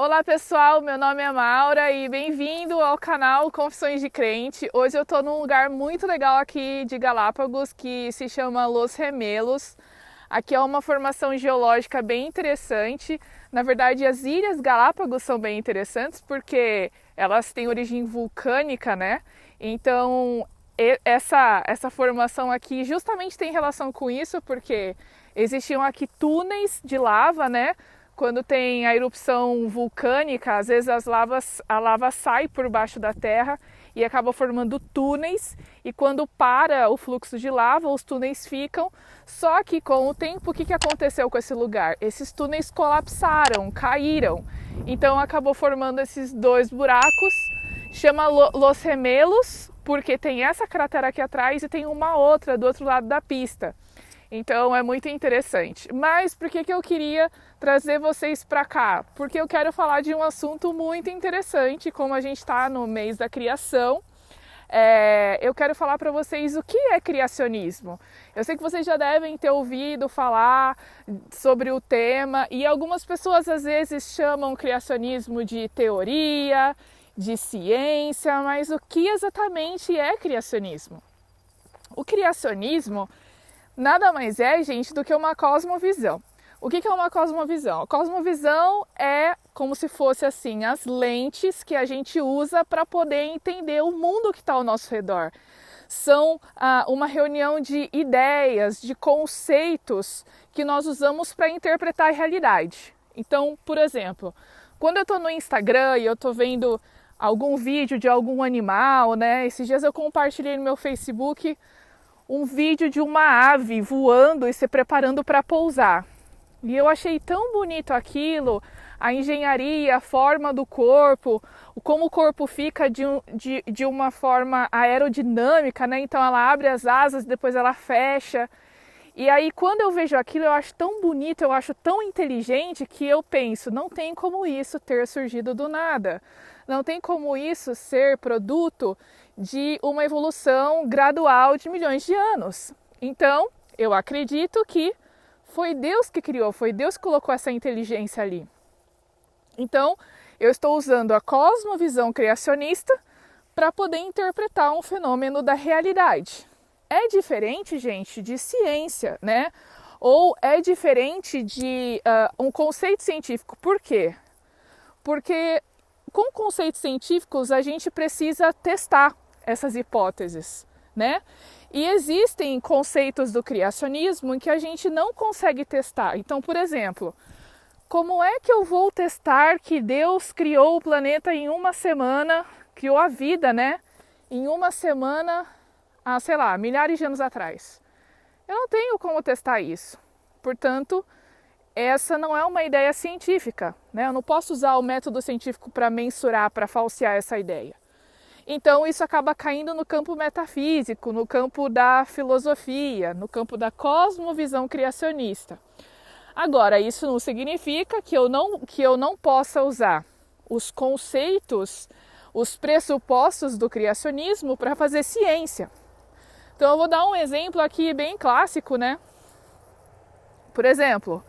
Olá pessoal, meu nome é Maura e bem-vindo ao canal Confissões de Crente. Hoje eu estou num lugar muito legal aqui de Galápagos que se chama Los Remelos. Aqui é uma formação geológica bem interessante. Na verdade, as Ilhas Galápagos são bem interessantes porque elas têm origem vulcânica, né? Então essa formação aqui justamente tem relação com isso porque existiam aqui túneis de lava, né? Quando tem a erupção vulcânica, às vezes a lava sai por baixo da terra e acaba formando túneis, e quando para o fluxo de lava, os túneis ficam. Só que com o tempo, o que aconteceu com esse lugar? Esses túneis colapsaram, caíram, então acabou formando esses dois buracos. Chama Los Remelos, porque tem essa cratera aqui atrás e tem uma outra do outro lado da pista. Então é muito interessante. Mas por que eu queria trazer vocês para cá? Porque eu quero falar de um assunto muito interessante, como a gente está no mês da criação. Eu quero falar para vocês o que é criacionismo. Eu sei que vocês já devem ter ouvido falar sobre o tema, e algumas pessoas às vezes chamam criacionismo de teoria, de ciência, mas o que exatamente é criacionismo? O criacionismo nada mais é, gente, do que uma cosmovisão. O que é uma cosmovisão? A cosmovisão é como se fosse assim, as lentes que a gente usa para poder entender o mundo que está ao nosso redor. São uma reunião de ideias, de conceitos que nós usamos para interpretar a realidade. Então, por exemplo, quando eu estou no Instagram e eu estou vendo algum vídeo de algum animal, né? Esses dias eu compartilhei no meu Facebook um vídeo de uma ave voando e se preparando para pousar. E eu achei tão bonito aquilo, a engenharia, a forma do corpo, como o corpo fica de uma forma aerodinâmica, né? Então ela abre as asas, depois ela fecha. E aí quando eu vejo aquilo, eu acho tão bonito, eu acho tão inteligente que eu penso, não tem como isso ter surgido do nada. Não tem como isso ser produto de uma evolução gradual de milhões de anos. Então, eu acredito que foi Deus que criou, foi Deus que colocou essa inteligência ali. Então, eu estou usando a cosmovisão criacionista para poder interpretar um fenômeno da realidade. É diferente, gente, de ciência, né? Ou é diferente de um conceito científico. Por quê? Porque com conceitos científicos a gente precisa testar essas hipóteses, né? E existem conceitos do criacionismo em que a gente não consegue testar. Então, por exemplo, como é que eu vou testar que Deus criou o planeta em uma semana, criou a vida, né? Em uma semana, sei lá, milhares de anos atrás. Eu não tenho como testar isso. Portanto, essa não é uma ideia científica, né? Eu não posso usar o método científico para mensurar, para falsear essa ideia. Então isso acaba caindo no campo metafísico, no campo da filosofia, no campo da cosmovisão criacionista. Agora, isso não significa que eu não possa usar os conceitos, os pressupostos do criacionismo para fazer ciência. Então eu vou dar um exemplo aqui bem clássico, né? Por exemplo,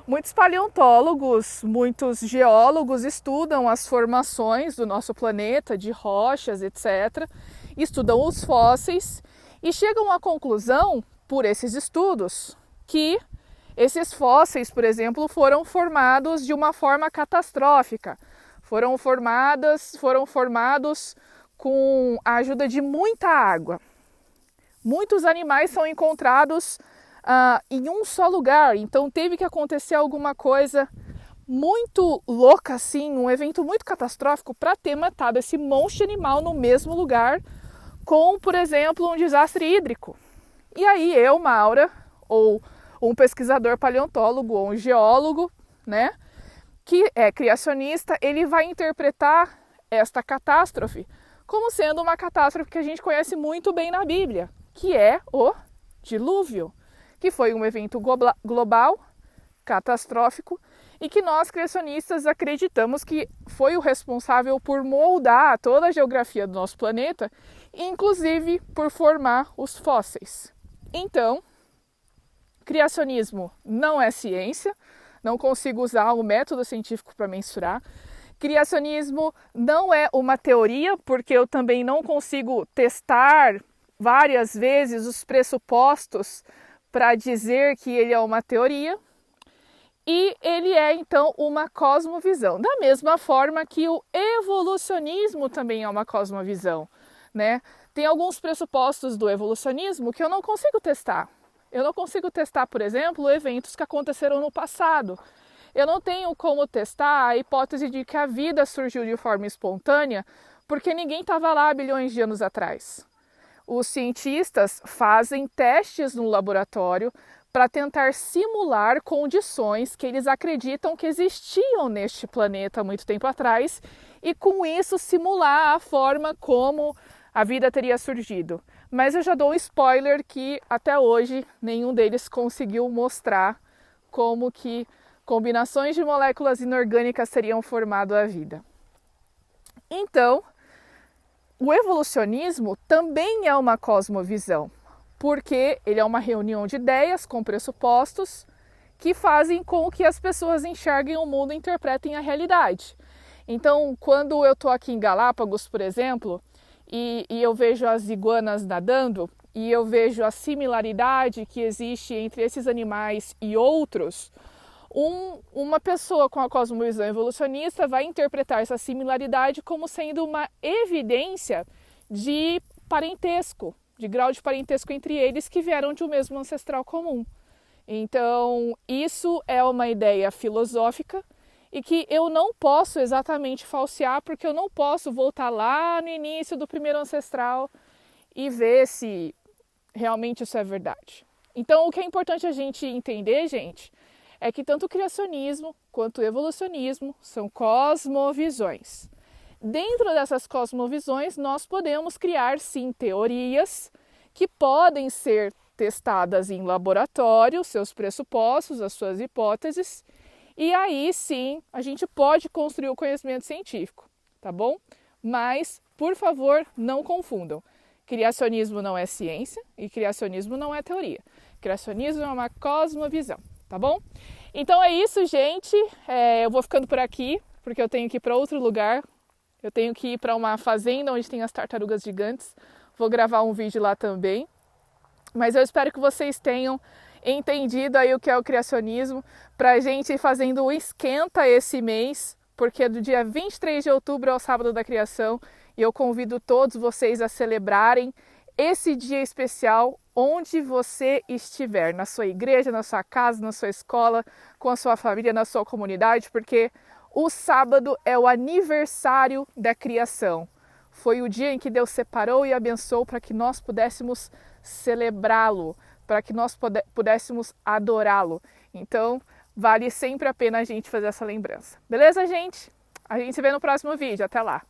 muitos paleontólogos, muitos geólogos estudam as formações do nosso planeta, de rochas, etc. Estudam os fósseis e chegam à conclusão, por esses estudos, que esses fósseis, por exemplo, foram formados de uma forma catastrófica. Foram formados com a ajuda de muita água. Muitos animais são encontrados em um só lugar, então teve que acontecer alguma coisa muito louca, assim, um evento muito catastrófico para ter matado esse monte de animal no mesmo lugar, com, por exemplo, um desastre hídrico. E aí eu, Maura, ou um pesquisador paleontólogo ou um geólogo, né, que é criacionista, ele vai interpretar esta catástrofe como sendo uma catástrofe que a gente conhece muito bem na Bíblia, que é o dilúvio, que foi um evento global, catastrófico, e que nós, criacionistas, acreditamos que foi o responsável por moldar toda a geografia do nosso planeta, inclusive por formar os fósseis. Então, criacionismo não é ciência, não consigo usar o método científico para mensurar. Criacionismo não é uma teoria, porque eu também não consigo testar várias vezes os pressupostos para dizer que ele é uma teoria. E ele é, então, uma cosmovisão. Da mesma forma que o evolucionismo também é uma cosmovisão, né? Tem alguns pressupostos do evolucionismo que eu não consigo testar. Eu não consigo testar, por exemplo, eventos que aconteceram no passado. Eu não tenho como testar a hipótese de que a vida surgiu de forma espontânea porque ninguém estava lá há bilhões de anos atrás. Os cientistas fazem testes no laboratório para tentar simular condições que eles acreditam que existiam neste planeta há muito tempo atrás e com isso simular a forma como a vida teria surgido. Mas eu já dou um spoiler que até hoje nenhum deles conseguiu mostrar como que combinações de moléculas inorgânicas teriam formado a vida. Então, o evolucionismo também é uma cosmovisão, porque ele é uma reunião de ideias com pressupostos que fazem com que as pessoas enxerguem o mundo e interpretem a realidade. Então, quando eu estou aqui em Galápagos, por exemplo, e eu vejo as iguanas nadando, e eu vejo a similaridade que existe entre esses animais e outros, uma pessoa com a cosmovisão evolucionista vai interpretar essa similaridade como sendo uma evidência de parentesco, de grau de parentesco entre eles que vieram de um mesmo ancestral comum. Então, isso é uma ideia filosófica e que eu não posso exatamente falsear, porque eu não posso voltar lá no início do primeiro ancestral e ver se realmente isso é verdade. Então, o que é importante a gente entender, gente, é que tanto o criacionismo quanto o evolucionismo são cosmovisões. Dentro dessas cosmovisões, nós podemos criar, sim, teorias que podem ser testadas em laboratório, seus pressupostos, as suas hipóteses, e aí, sim, a gente pode construir o conhecimento científico, tá bom? Mas, por favor, não confundam. Criacionismo não é ciência e criacionismo não é teoria. Criacionismo é uma cosmovisão. Tá bom? Então é isso, gente. Eu vou ficando por aqui, porque eu tenho que ir para outro lugar. Eu tenho que ir para uma fazenda onde tem as tartarugas gigantes. Vou gravar um vídeo lá também. Mas eu espero que vocês tenham entendido aí o que é o criacionismo, para a gente ir fazendo o esquenta esse mês, porque do dia 23 de outubro é o sábado da criação, e eu convido todos vocês a celebrarem esse dia especial onde você estiver, na sua igreja, na sua casa, na sua escola, com a sua família, na sua comunidade, porque o sábado é o aniversário da criação. Foi o dia em que Deus separou e abençoou para que nós pudéssemos celebrá-lo, para que nós pudéssemos adorá-lo. Então, vale sempre a pena a gente fazer essa lembrança. Beleza, gente? A gente se vê no próximo vídeo. Até lá!